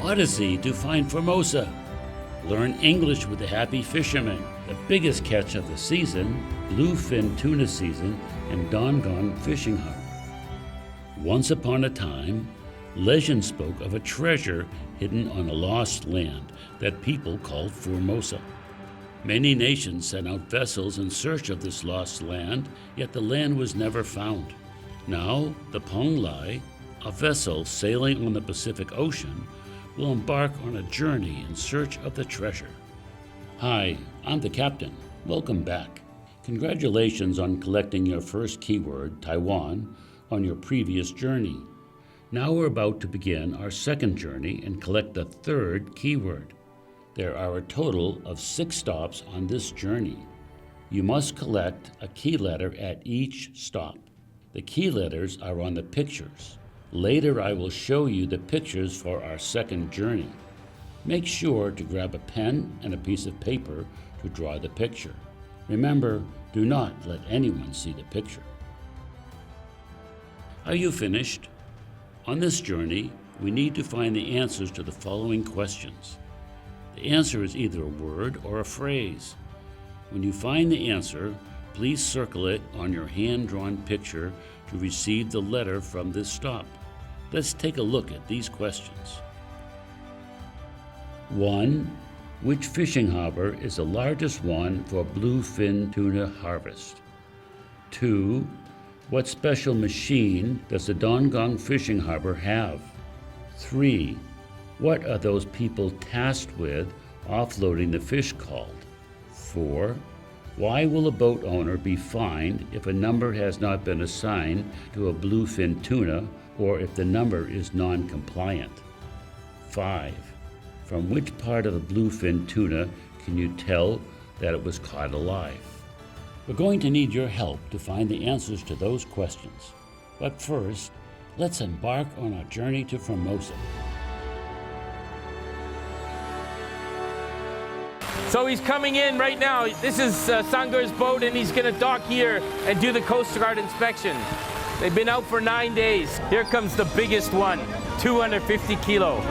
Odyssey to find Formosa. Learn English with the Happy Fisherman, the biggest catch of the season, bluefin tuna season, in Donggang fishing harbor. Once upon a time, legend spoke of a treasure hidden on a lost land that people called Formosa. Many nations sent out vessels in search of this lost land, yet the land was never found. Now, the Peng Lai, a vessel sailing on the Pacific Ocean, will embark on a journey in search of the treasure. Hi, I'm the captain. Welcome back. Congratulations on collecting your first keyword, Taiwan, on your previous journey. Now we're about to begin our second journey and collect the third keyword. There are a total of 6 stops on this journey. You must collect a key letter at each stop. The key letters are on the pictures. Later I will show you the pictures for our second journey. Make sure to grab a pen and a piece of paper to draw the picture. Remember, do not let anyone see the picture. Are you finished? On this journey, we need to find the answers to the following questions. The answer is either a word or a phrase. When you find the answer, please circle it on your hand-drawn picture to receive the letter from this stop. Let's take a look at these questions. 1. Which fishing harbor is the largest one for bluefin tuna harvest? 2. What special machine does the Donggang fishing harbor have? 3. What are those people tasked with offloading the fish called? 4. Why will a boat owner be fined if a number has not been assigned to a bluefin tuna or if the number is non-compliant? 5. From which part of the bluefin tuna can you tell that it was caught alive? We're going to need your help to find the answers to those questions. But first, let's embark on our journey to Formosa. So he's coming in right now. This is Sanger's boat, and he's going to dock here and do the Coast Guard inspection. They've been out for 9 days. Here comes the biggest one, 250 kilo.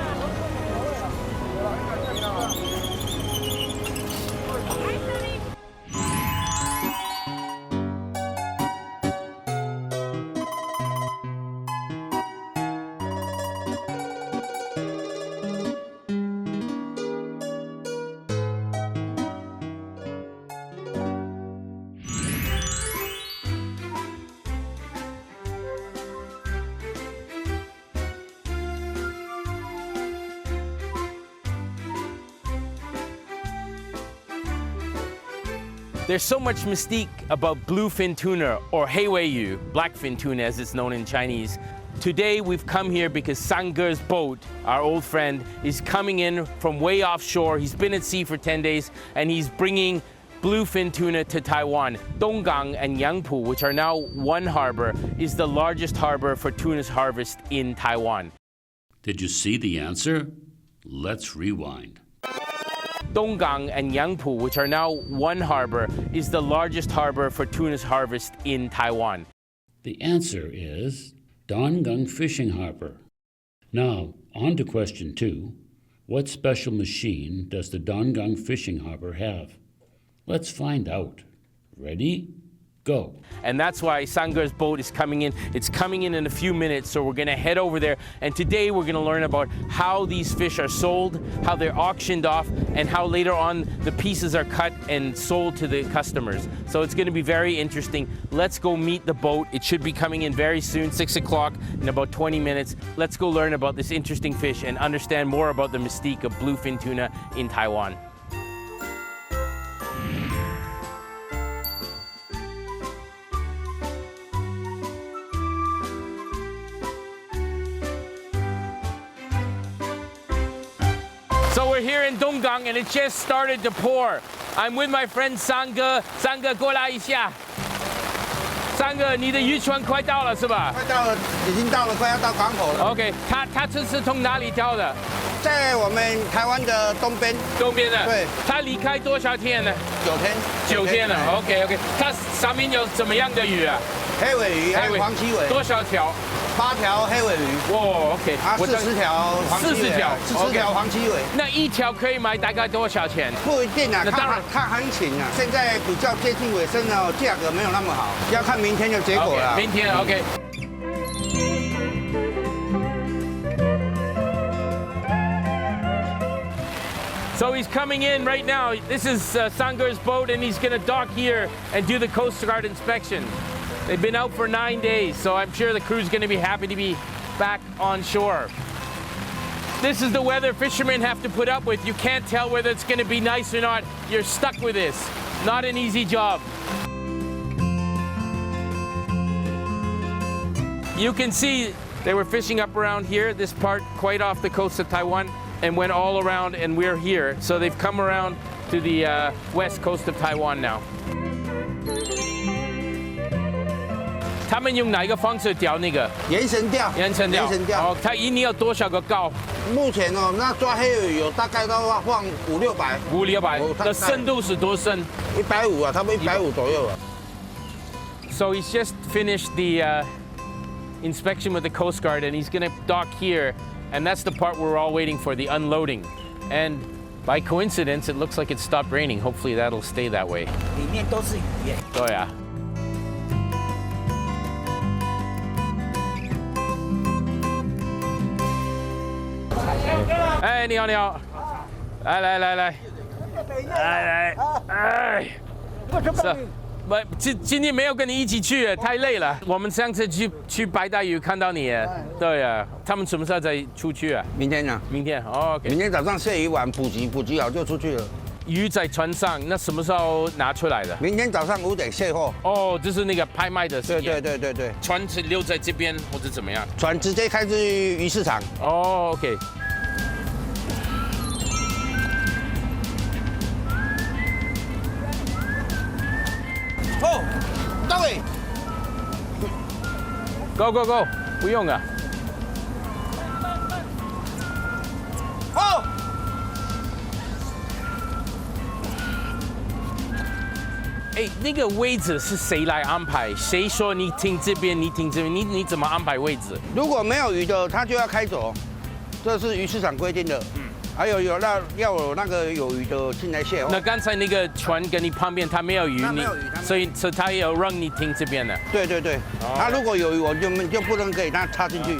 There's so much mystique about bluefin tuna, or黑鮪鱼, blackfin tuna as it's known in Chinese. Today we've come here because Sanger's boat, our old friend, is coming in from way offshore. He's been at sea for 10 days and he's bringing bluefin tuna to Taiwan. Donggang and Yangpu, which are now one harbor, is the largest harbor for tuna's harvest in Taiwan. Did you see the answer? Let's rewind. Donggang and Yangpu, which are now one harbor, is the largest harbor for tuna's harvest in Taiwan. The answer is Donggang Fishing Harbor. Now, on to question 2. What special machine does the Donggang Fishing Harbor have? Let's find out. Ready? Go. And that's why Sanger's boat is coming in. It's coming in a few minutes, so we're gonna head over there. And today we're gonna learn about how these fish are sold, how they're auctioned off, and how later on the pieces are cut and sold to the customers. So it's gonna be very interesting. Let's go meet the boat. It should be coming in very soon, 6 o'clock, in about 20 minutes. Let's go learn about this interesting fish and understand more about the mystique of bluefin tuna in Taiwan. So we're here in Donggang and it just started to pour. I'm with my friend Sanger. Sanger, 过来一下。Sanger， 你的渔船快到了是吧？快到了，已经到了，快要到港口了。OK， 他这是从哪里挑的？在我们台湾的东边。东边的。对。他离开多少天呢？9天。9天了。OK。它上面有怎么样的鱼啊？黑鮪鱼，还有黄鳍鮪。多少条8条黑尾鱼，哇，OK，啊40条黄鳍尾，40条黄鳍尾。那一条可以买大概多少钱？不一定啊，那当然看行情啊。现在比较接近尾声了，价格没有那么好，要看明天的结果了。明天 OK。So he's coming in right now. This is Sanger's boat, and he's going to dock here and do the Coast Guard inspection. They've been out for 9 days, so I'm sure the crew's going to be happy to be back on shore. This is the weather fishermen have to put up with. You can't tell whether it's going to be nice or not. You're stuck with this. Not an easy job. You can see they were fishing up around here, this part quite off the coast of Taiwan, and went all around, and we're here. So they've come around to the west coast of Taiwan now. 他们用哪一个方式钓那个？延绳钓。哦，它一年要多少个钩？目前哦，那抓黑尾有大概都要放500-600。500-600。那深度是多深？150啊，差不多150左右啊。So he's just finished the inspection with the Coast Guard, and he's going to dock here, and that's the part we're all waiting for, the unloading. And by coincidence, it looks like it stopped raining. Hopefully that'll stay that way. 里面都是鱼耶。对啊。哎，你好，你好，来，哎，今天没有跟你一起去，太累了。我们上次去白带鱼看到你，对啊，他们什么时候再出去啊？明天啊。明天，OK。明天早上卸鱼完补给好就出去了。鱼在船上，那什么时候拿出来的？明天早上5点卸货。哦，就是那个拍卖的时间。对。船是留在这边或者怎么样？船直接开至鱼市场。哦 ，OK。哦，大卫 ，Go， 不用啊。哦。哎，那个位置是谁来安排？谁说你停这边，你停这边？你怎么安排位置？如果没有鱼的，他就要开走，这是鱼市场规定的。还有要有那个有鱼的进来卸货。那刚才那个船跟你旁边，它没有鱼，所以它也有让你停这边的。对。他如果有鱼，我就不能给他插进去。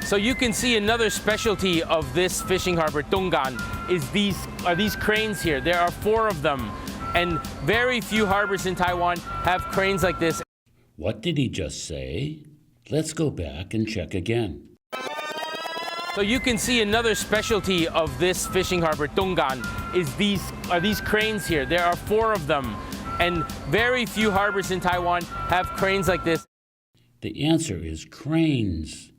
So you can see another specialty of this fishing harbor, Donggang, is these cranes here. There are 4 of them, and very few harbors in Taiwan have cranes like this. What did he just say? Let's go back and check again. So you can see another specialty of this fishing harbor, Donggang, is these cranes here. There are 4 of them, and very few harbors in Taiwan have cranes like this. The answer is cranes.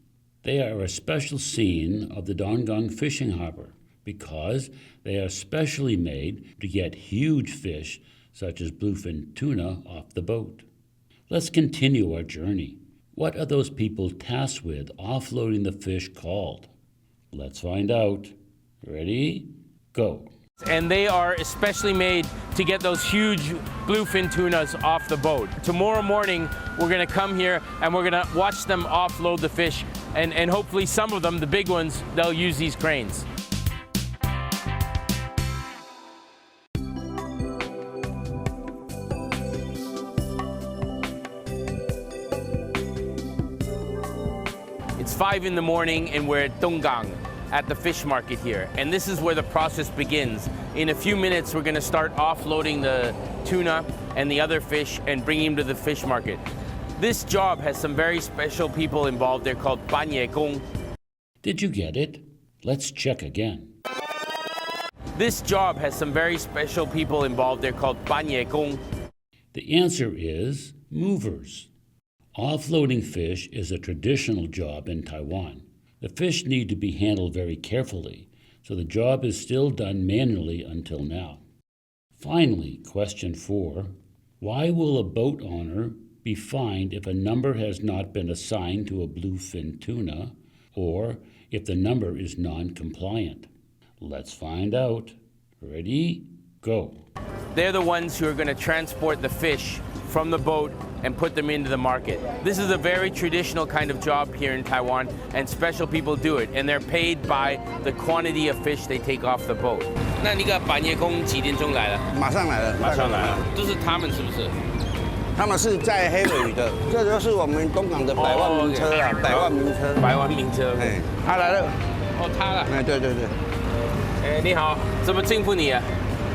They are a special scene of the Donggang fishing harbor because they are specially made to get huge fish such as bluefin tuna off the boat. Let's continue our journey. What are those people tasked with offloading the fish called? Let's find out. Ready? Go. And they are especially made to get those huge bluefin tunas off the boat. Tomorrow morning, we're going to come here and we're going to watch them offload the fish. And hopefully some of them, the big ones, they'll use these cranes. It's 5 in the morning and we're at Donggang at the fish market here. And this is where the process begins. In a few minutes, we're going to start offloading the tuna and the other fish and bringing them to the fish market. This job has some very special people involved. They're called 搬野工. Did you get it? Let's check again. This job has some very special people involved. They're called 搬野工. The answer is movers. Offloading fish is a traditional job in Taiwan. The fish need to be handled very carefully, so the job is still done manually until now. Finally, question 4. Why will a boat owner be fined if a number has not been assigned to a bluefin tuna or if the number is non-compliant? Let's find out. Ready? Go. They're the ones who are going to transport the fish from the boat and put them into the market. This is a very traditional kind of job here in Taiwan, and special people do it, and they're paid by the quantity of fish they take off the boat. 那那个板业工几点钟来了？马上来了，马上来了，都是他们是不是？他们是在黑鮪鱼的，这就是我们东港的百万名车啊，百万名车。百万名车。哎，他来了。哦，他了。哎，对对对。哎，你好，怎么称呼你啊？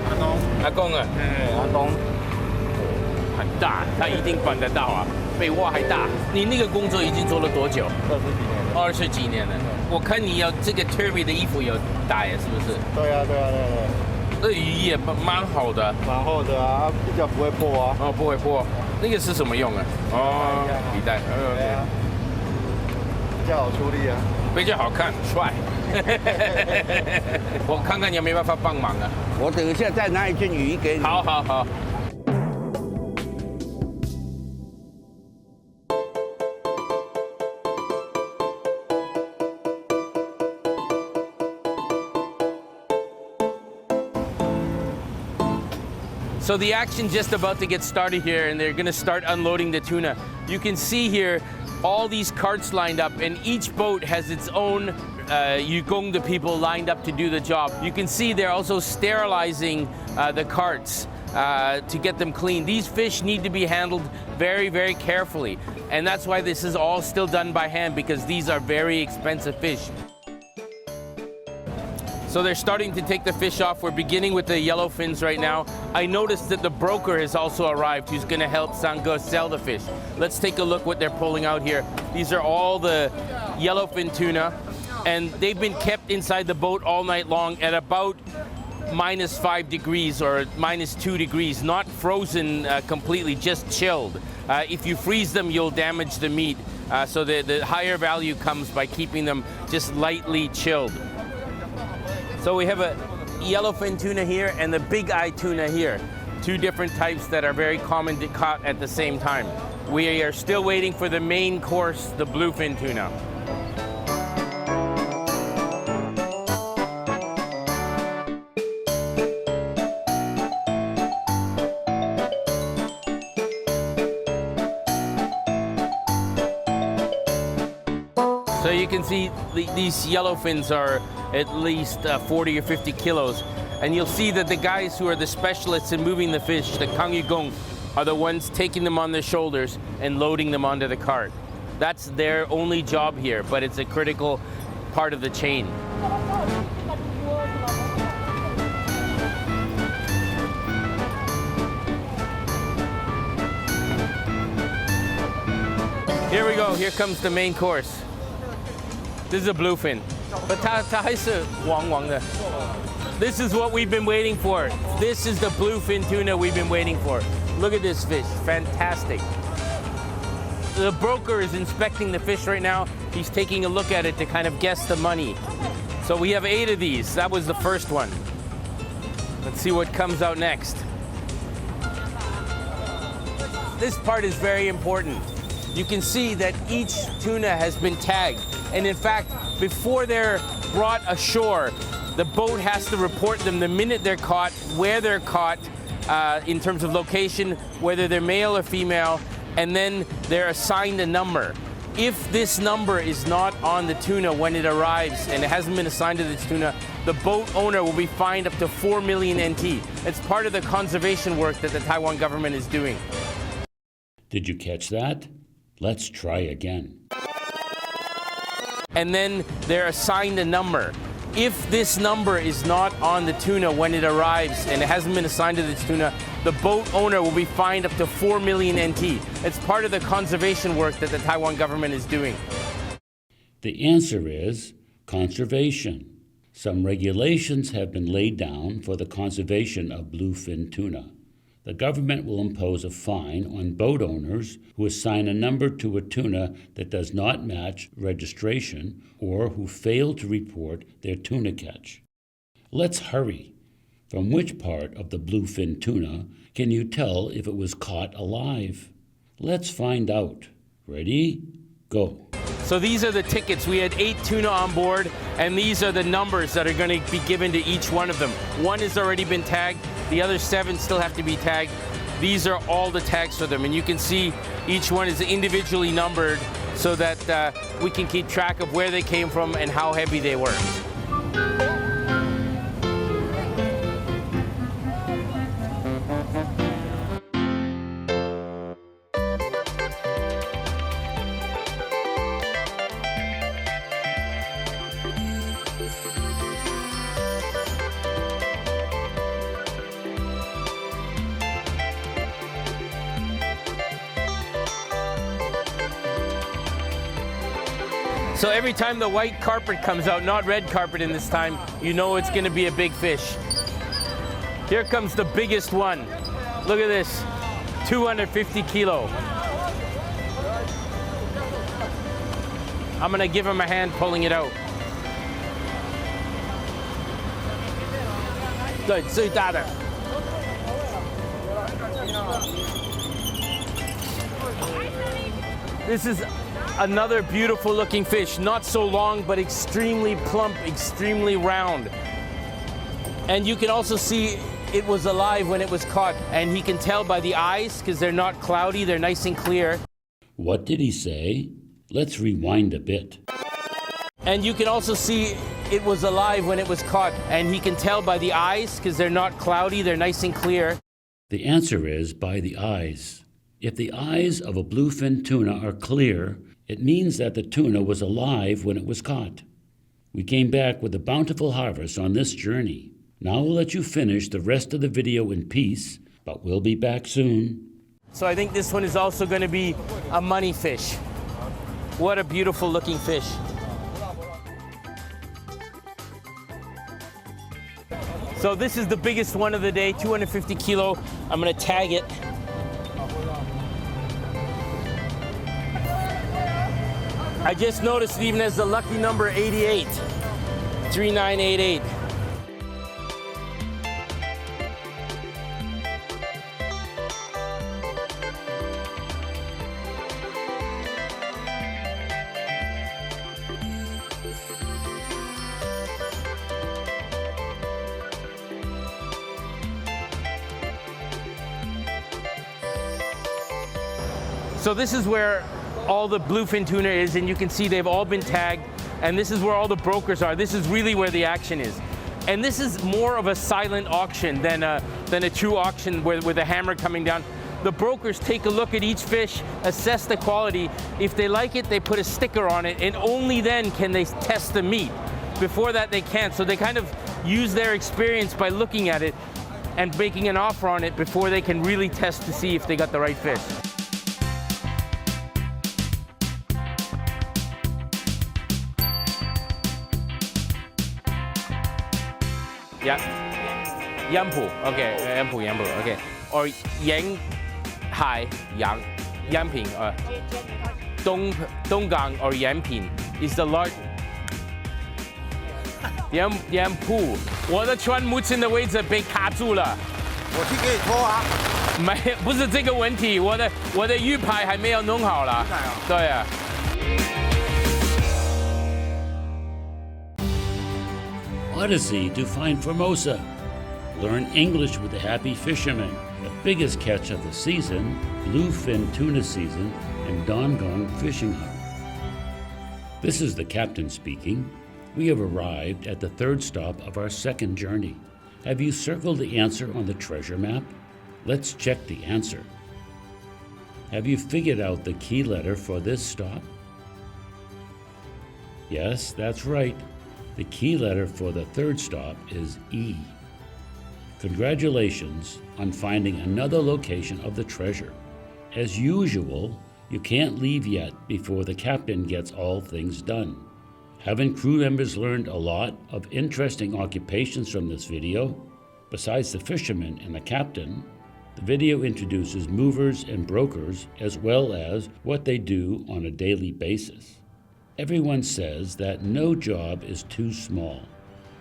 阿公。阿公啊。哎，阿公。很大，他一定办得到啊，比我还大。你那个工作已经做了多久？20几年了。我看你有这个特别的衣服有带，是不是？对啊。这鱼也蛮好的。蛮厚的啊，比较不会破啊。哦，不会破。那个是什么用啊？哦，皮带。对啊。比较好出力啊。比较好看，帅。我看看你有没有办法帮忙啊？我等一下再拿一件鱼给你。好。So the action just about to get started here, and they're going to start unloading the tuna. You can see here all these carts lined up, and each boat has its own yugong, the people lined up to do the job. You can see they're also sterilizing the carts to get them clean. These fish need to be handled very, very carefully, and that's why this is all still done by hand, because these are very expensive fish. So they're starting to take the fish off. We're beginning with the yellow fins right now. I noticed that the broker has also arrived who's going to help Sango sell the fish. Let's take a look what they're pulling out here. These are all the yellowfin tuna, and they've been kept inside the boat all night long at about -5 degrees or -2 degrees, not frozen completely, just chilled. If you freeze them, you'll damage the meat. So the higher value comes by keeping them just lightly chilled. So we have a yellowfin tuna here and the big-eye tuna here. Two different types that are very common to caught at the same time. We are still waiting for the main course, the bluefin tuna. So you can see these yellowfins are at least 40 or 50 kilos. And you'll see that the guys who are the specialists in moving the fish, the kangyugong, are the ones taking them on their shoulders and loading them onto the cart. That's their only job here, but it's a critical part of the chain. Here we go, here comes the main course. This is a bluefin, but 它还是黄黄的. This is what we've been waiting for. This is the bluefin tuna we've been waiting for. Look at this fish, fantastic. The broker is inspecting the fish right now. He's taking a look at it to kind of guess the money. So we have 8 of these. That was the first one. Let's see what comes out next. This part is very important. You can see that each tuna has been tagged. And in fact, before they're brought ashore, the boat has to report them the minute they're caught, where they're caught, in terms of location, whether they're male or female, and then they're assigned a number. If this number is not on the tuna when it arrives and it hasn't been assigned to this tuna, the boat owner will be fined up to 4 million NT. It's part of the conservation work that the Taiwan government is doing. Did you catch that? Let's try again. And then they're assigned a number. If this number is not on the tuna when it arrives and it hasn't been assigned to this tuna, the boat owner will be fined up to 4 million NT. It's part of the conservation work that the Taiwan government is doing. The answer is conservation. Some regulations have been laid down for the conservation of bluefin tuna. The government will impose a fine on boat owners who assign a number to a tuna that does not match registration or who fail to report their tuna catch. Let's hurry. From which part of the bluefin tuna can you tell if it was caught alive? Let's find out. Ready? Go. So these are the tickets. We had 8 tuna on board, and these are the numbers that are going to be given to each one of them. One has already been tagged. The other 7 still have to be tagged. These are all the tags for them, and you can see each one is individually numbered so that we can keep track of where they came from and how heavy they were. So every time the white carpet comes out, not red carpet in this time, you know it's going to be a big fish. Here comes the biggest one. Look at this, 250 kilo. I'm going to give him a hand pulling it out. Good, 最大的. This is another beautiful looking fish, not so long, but extremely plump, extremely round. And you can also see it was alive when it was caught, and he can tell by the eyes because they're not cloudy, they're nice and clear. What did he say? Let's rewind a bit. And you can also see it was alive when it was caught, and he can tell by the eyes because they're not cloudy, they're nice and clear. The answer is by the eyes. If the eyes of a bluefin tuna are clear, it means that the tuna was alive when it was caught. We came back with a bountiful harvest on this journey. Now we'll let you finish the rest of the video in peace, but we'll be back soon. So I think this one is also going to be a money fish. What a beautiful looking fish. So this is the biggest one of the day, 250 kilo. I'm going to tag it. I just noticed it even has the lucky number 88, 3988. So this is where all the bluefin tuna is, and you can see they've all been tagged, and this is where all the brokers are. This is really where the action is. And this is more of a silent auction than a true auction with a hammer coming down. The brokers take a look at each fish, assess the quality. If they like it, they put a sticker on it, and only then can they test the meat. Before that, they can't. So they kind of use their experience by looking at it and making an offer on it before they can really test to see if they got the right fish. Yeah, Yampu. Okay, Yampu. Okay, or Yang Hai Yang Yamping or Donggang or Yamping is the large. Yampu， 我的船目前的位置被卡住了。我去给你拖啊。没，不是这个问题，我的鱼牌还没有弄好了。对啊。Odyssey to find Formosa. Learn English with the Happy Fisherman, the biggest catch of the season, bluefin tuna season, and Donggang fishing hub. This is the captain speaking. We have arrived at the third stop of our second journey. Have you circled the answer on the treasure map? Let's check the answer. Have you figured out the key letter for this stop? Yes, that's right. The key letter for the third stop is E. Congratulations on finding another location of the treasure. As usual, you can't leave yet before the captain gets all things done. Haven't crew members learned a lot of interesting occupations from this video? Besides the fisherman and the captain, the video introduces movers and brokers as well as what they do on a daily basis. Everyone says that no job is too small.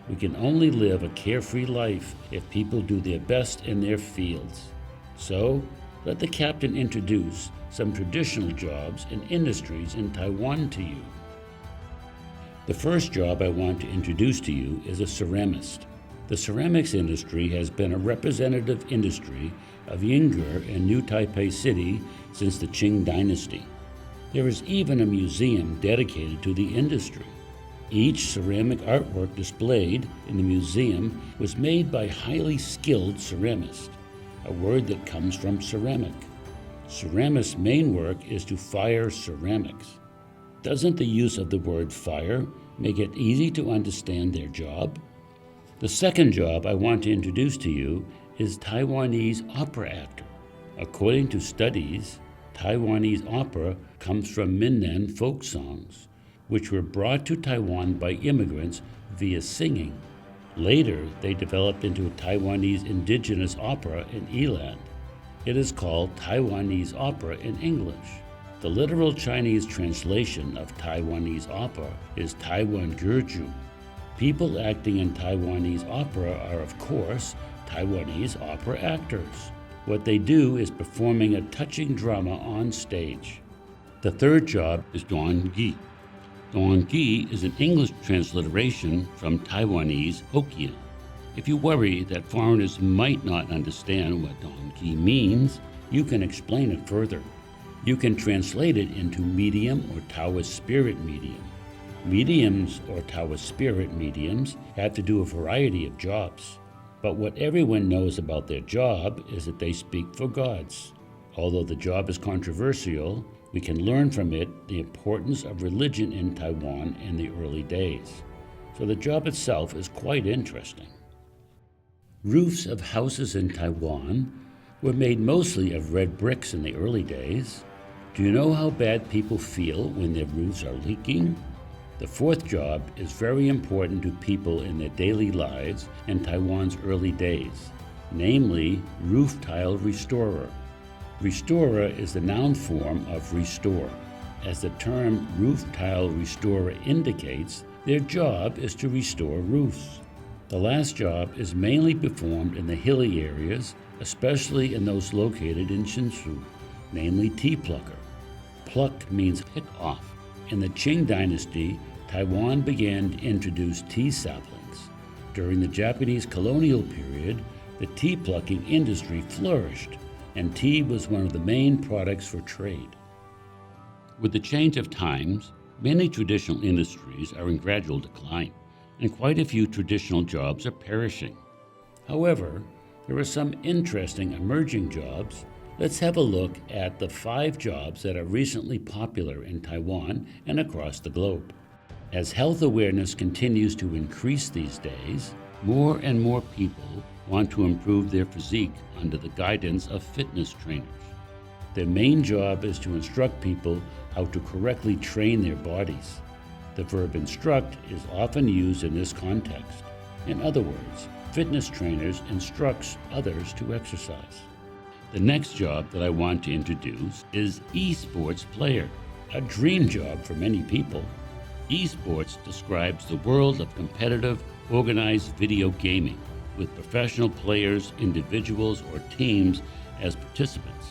We can only live a carefree life if people do their best in their fields. So, let the captain introduce some traditional jobs and industries in Taiwan to you. The first job I want to introduce to you is a ceramist. The ceramics industry has been a representative industry of Yingge and New Taipei City since the Qing Dynasty. There is even a museum dedicated to the industry. Each ceramic artwork displayed in the museum was made by highly skilled ceramists, a word that comes from ceramic. Ceramists' main work is to fire ceramics. Doesn't the use of the word fire make it easy to understand their job? The second job I want to introduce to you is Taiwanese opera actor. According to studies, Taiwanese opera comes from Minnan folk songs, which were brought to Taiwan by immigrants via singing. Later, they developed into a Taiwanese indigenous opera in Eland. It is called Taiwanese opera in English. The literal Chinese translation of Taiwanese opera is Taiwan Gerju. People acting in Taiwanese opera are, of course, Taiwanese opera actors. What they do is performing a touching drama on stage. The third job is Donggang. Donggang is an English transliteration from Taiwanese Hokkien. If you worry that foreigners might not understand what Donggang means, you can explain it further. You can translate it into medium or Taoist spirit medium. Mediums or Taoist spirit mediums have to do a variety of jobs. But what everyone knows about their job is that they speak for gods. Although the job is controversial, we can learn from it the importance of religion in Taiwan in the early days. So the job itself is quite interesting. Roofs of houses in Taiwan were made mostly of red bricks in the early days. Do you know how bad people feel when their roofs are leaking? The fourth job is very important to people in their daily lives in Taiwan's early days, namely roof tile restorer. Restorer is the noun form of restore. As the term roof tile restorer indicates, their job is to restore roofs. The last job is mainly performed in the hilly areas, especially in those located in Hsinchu, namely tea plucker. Pluck means pick off. In the Qing Dynasty, Taiwan began to introduce tea saplings. During the Japanese colonial period, the tea plucking industry flourished, and tea was one of the main products for trade. With the change of times, many traditional industries are in gradual decline, and quite a few traditional jobs are perishing. However, there are some interesting emerging jobs. Let's have a look at the 5 jobs that are recently popular in Taiwan and across the globe. As health awareness continues to increase these days, more and more people want to improve their physique under the guidance of fitness trainers. Their main job is to instruct people how to correctly train their bodies. The verb instruct is often used in this context. In other words, fitness trainers instruct others to exercise. The next job that I want to introduce is esports player, a dream job for many people. Esports describes the world of competitive, organized video gaming, with professional players, individuals, or teams as participants.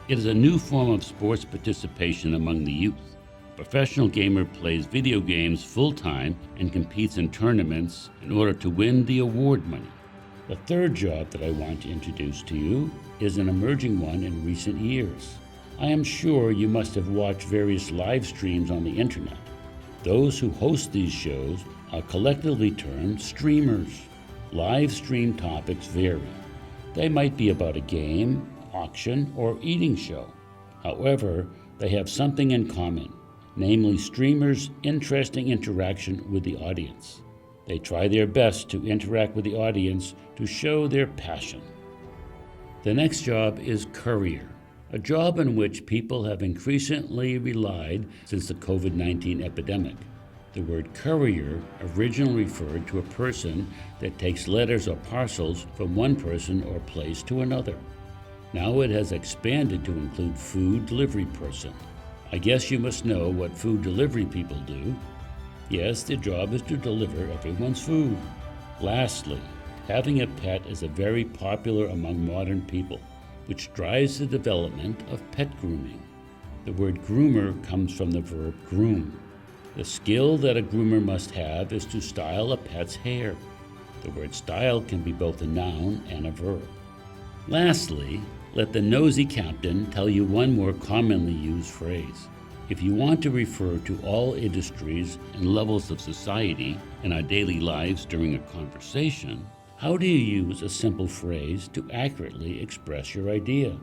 It is a new form of sports participation among the youth. A professional gamer plays video games full-time and competes in tournaments in order to win the award money. The third job that I want to introduce to you is an emerging one in recent years. I am sure you must have watched various live streams on the internet. Those who host these shows are collectively termed streamers. Live stream topics vary. They might be about a game, auction, or eating show. However, they have something in common, namely streamers' interesting interaction with the audience. They try their best to interact with the audience to show their passion. The next job is courier, a job in which people have increasingly relied since the COVID-19 epidemic. The word courier originally referred to a person that takes letters or parcels from one person or place to another. Now it has expanded to include food delivery person. I guess you must know what food delivery people do. Yes, their job is to deliver everyone's food. Lastly, having a pet is very popular among modern people, which drives the development of pet grooming. The word groomer comes from the verb groom. The skill that a groomer must have is to style a pet's hair. The word style can be both a noun and a verb. Lastly, let the nosy captain tell you one more commonly used phrase. If you want to refer to all industries and levels of society in our daily lives during a conversation, how do you use a simple phrase to accurately express your idea?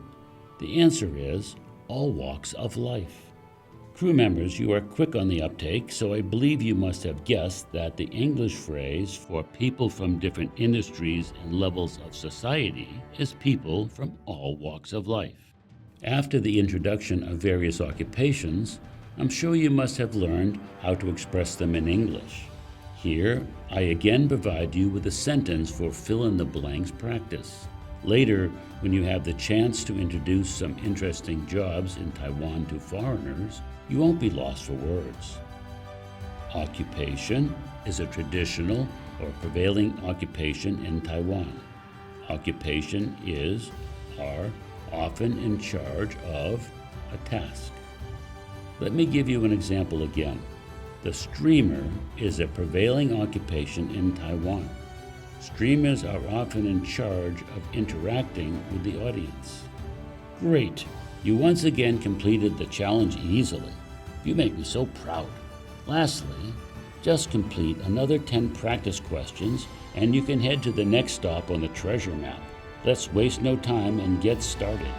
The answer is all walks of life. Crew members, you are quick on the uptake, so I believe you must have guessed that the English phrase for people from different industries and levels of society is people from all walks of life. After the introduction of various occupations, I'm sure you must have learned how to express them in English. Here, I again provide you with a sentence for fill-in-the-blanks practice. Later, when you have the chance to introduce some interesting jobs in Taiwan to foreigners, you won't be lost for words. Occupation is a traditional or prevailing occupation in Taiwan. Occupation are often in charge of a task. Let me give you an example again. The streamer is a prevailing occupation in Taiwan. Streamers are often in charge of interacting with the audience. Great! You once again completed the challenge easily. You make me so proud. Lastly, just complete another 10 practice questions and you can head to the next stop on the treasure map. Let's waste no time and get started.